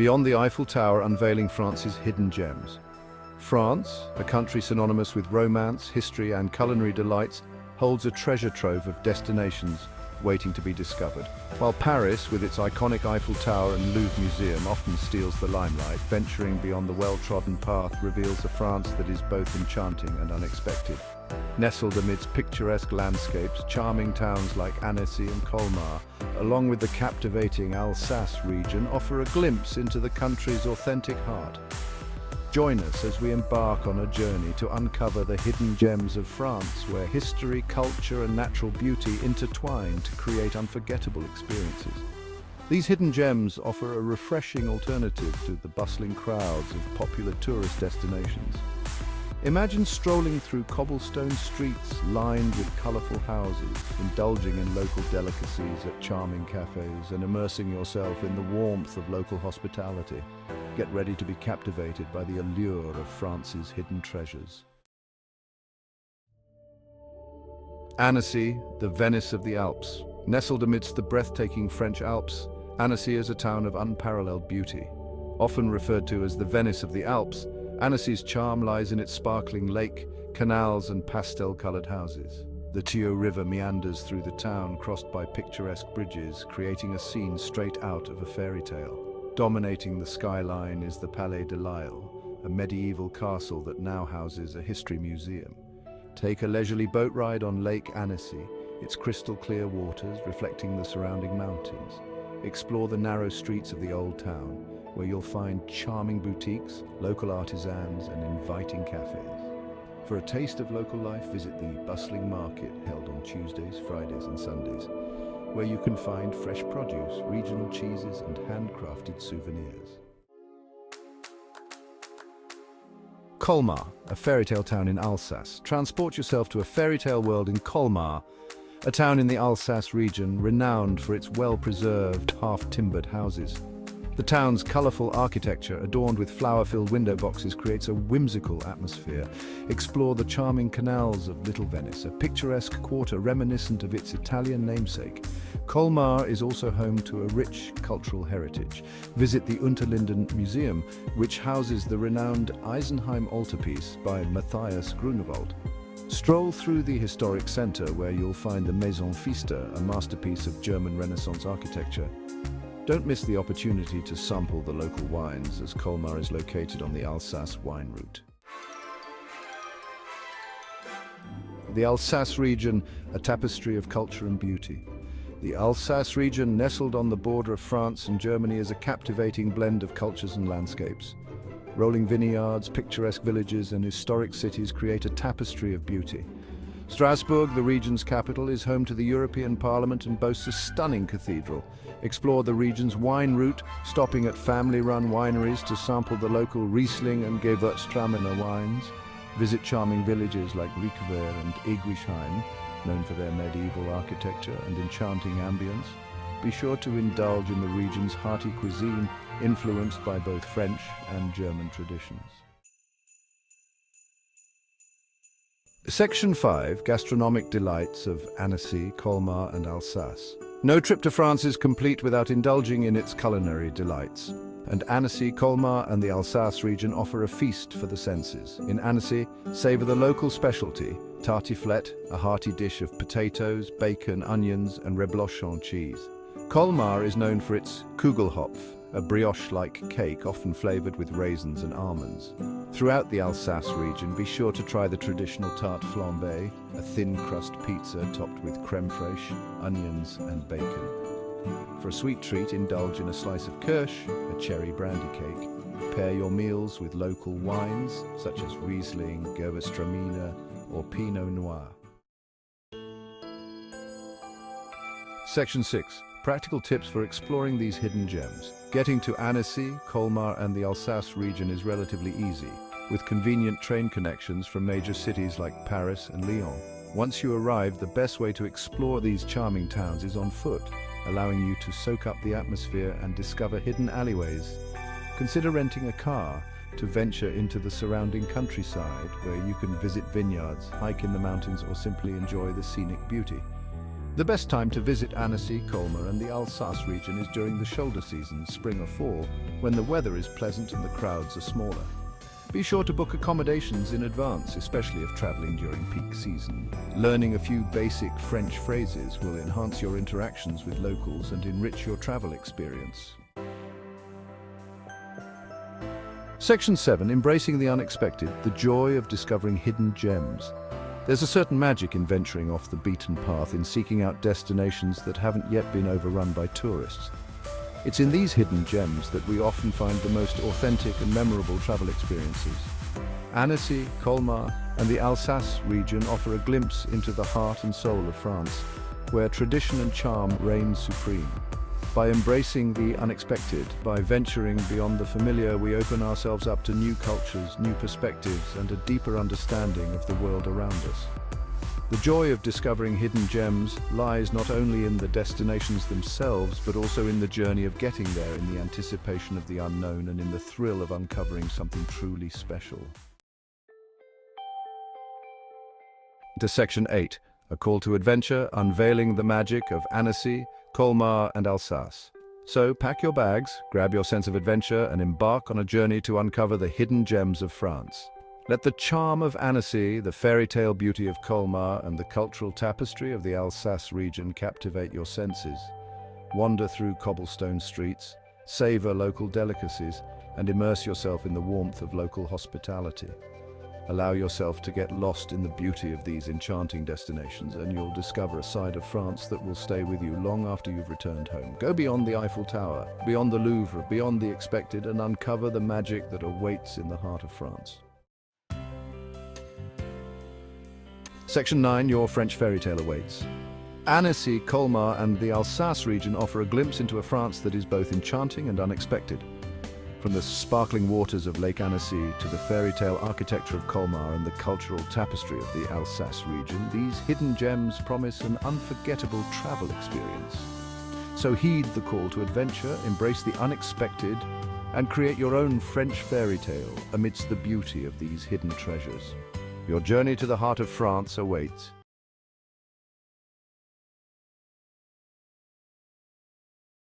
beyond the Eiffel Tower unveiling France's hidden gems. France, a country synonymous with romance, history and culinary delights, holds a treasure trove of destinations waiting to be discovered. While Paris, with its iconic Eiffel Tower and Louvre Museum, often steals the limelight, venturing beyond the well-trodden path reveals a France that is both enchanting and unexpected. Nestled amidst picturesque landscapes, charming towns like Annecy and Colmar, along with the captivating Alsace region, offer a glimpse into the country's authentic heart. Join us as we embark on a journey to uncover the hidden gems of France, where history, culture and natural beauty intertwine to create unforgettable experiences. These hidden gems offer a refreshing alternative to the bustling crowds of popular tourist destinations. Imagine strolling through cobblestone streets lined with colorful houses, indulging in local delicacies at charming cafes, and immersing yourself in the warmth of local hospitality. Get ready to be captivated by the allure of France's hidden treasures. Annecy, the Venice of the Alps. Nestled amidst the breathtaking French Alps, Annecy is a town of unparalleled beauty. Often referred to as the Venice of the Alps, Annecy's charm lies in its sparkling lake, canals and pastel-colored houses. The Thio River meanders through the town, crossed by picturesque bridges, creating a scene straight out of a fairy tale. Dominating the skyline is the Palais de l'Isle, a medieval castle that now houses a history museum. Take a leisurely boat ride on Lake Annecy, its crystal-clear waters reflecting the surrounding mountains. Explore the narrow streets of the old town, where you'll find charming boutiques, local artisans, and inviting cafes. For a taste of local life, visit the bustling market held on Tuesdays, Fridays, and Sundays, where you can find fresh produce, regional cheeses, and handcrafted souvenirs. Colmar, a fairy tale town in Alsace. Transport yourself to a fairy tale world in Colmar, a town in the Alsace region renowned for its well-preserved, half-timbered houses. The town's colorful architecture, adorned with flower-filled window boxes, creates a whimsical atmosphere. Explore the charming canals of Little Venice, a picturesque quarter reminiscent of its Italian namesake. Colmar is also home to a rich cultural heritage. Visit the Unterlinden Museum, which houses the renowned Eisenheim altarpiece by Matthias Grunewald. Stroll through the historic center, where you'll find the Maison Pfister, a masterpiece of German Renaissance architecture. Don't miss the opportunity to sample the local wines, as Colmar is located on the Alsace wine route. The Alsace region, a tapestry of culture and beauty. The Alsace region, nestled on the border of France and Germany, is a captivating blend of cultures and landscapes. Rolling vineyards, picturesque villages, and historic cities create a tapestry of beauty. Strasbourg, the region's capital, is home to the European Parliament and boasts a stunning cathedral. Explore the region's wine route, stopping at family-run wineries to sample the local Riesling and Gewürztraminer wines. Visit charming villages like Riquever and Egwisheim, known for their medieval architecture and enchanting ambience. Be sure to indulge in the region's hearty cuisine, influenced by both French and German traditions. Section 5, Gastronomic Delights of Annecy, Colmar and Alsace. No trip to France is complete without indulging in its culinary delights. And Annecy, Colmar and the Alsace region offer a feast for the senses. In Annecy, savor the local specialty, tartiflette, a hearty dish of potatoes, bacon, onions and reblochon cheese. Colmar is known for its Kugelhopf, a brioche-like cake often flavored with raisins and almonds. Throughout the Alsace region, be sure to try the traditional tarte flambée, a thin-crust pizza topped with crème fraîche, onions and bacon. For a sweet treat, indulge in a slice of kirsch, a cherry brandy cake. Pair your meals with local wines, such as Riesling, Gewürztraminer or Pinot Noir. Section 6. Practical tips for exploring these hidden gems. Getting to Annecy, Colmar and the Alsace region is relatively easy, with convenient train connections from major cities like Paris and Lyon. Once you arrive, the best way to explore these charming towns is on foot, allowing you to soak up the atmosphere and discover hidden alleyways. Consider renting a car to venture into the surrounding countryside, where you can visit vineyards, hike in the mountains or simply enjoy the scenic beauty. The best time to visit Annecy, Colmar and the Alsace region is during the shoulder season, spring or fall, when the weather is pleasant and the crowds are smaller. Be sure to book accommodations in advance, especially if traveling during peak season. Learning a few basic French phrases will enhance your interactions with locals and enrich your travel experience. Section 7. Embracing the unexpected, the joy of discovering hidden gems. There's a certain magic in venturing off the beaten path, in seeking out destinations that haven't yet been overrun by tourists. It's in these hidden gems that we often find the most authentic and memorable travel experiences. Annecy, Colmar, and the Alsace region offer a glimpse into the heart and soul of France, where tradition and charm reign supreme. By embracing the unexpected, by venturing beyond the familiar, we open ourselves up to new cultures, new perspectives, and a deeper understanding of the world around us. The joy of discovering hidden gems lies not only in the destinations themselves, but also in the journey of getting there, in the anticipation of the unknown, and in the thrill of uncovering something truly special. To Section 8, a call to adventure, unveiling the magic of Annecy, Colmar and Alsace. So pack your bags, grab your sense of adventure, and embark on a journey to uncover the hidden gems of France. Let the charm of Annecy, the fairy tale beauty of Colmar, and the cultural tapestry of the Alsace region captivate your senses. Wander through cobblestone streets, savor local delicacies, and immerse yourself in the warmth of local hospitality. Allow yourself to get lost in the beauty of these enchanting destinations, and you'll discover a side of France that will stay with you long after you've returned home. Go beyond the Eiffel Tower, beyond the Louvre, beyond the expected, and uncover the magic that awaits in the heart of France. Section 9. Your French fairy tale awaits. Annecy, Colmar and the Alsace region offer a glimpse into a France that is both enchanting and unexpected. From the sparkling waters of Lake Annecy to the fairy tale architecture of Colmar and the cultural tapestry of the Alsace region, these hidden gems promise an unforgettable travel experience. So heed the call to adventure, embrace the unexpected, and create your own French fairy tale amidst the beauty of these hidden treasures. Your journey to the heart of France awaits.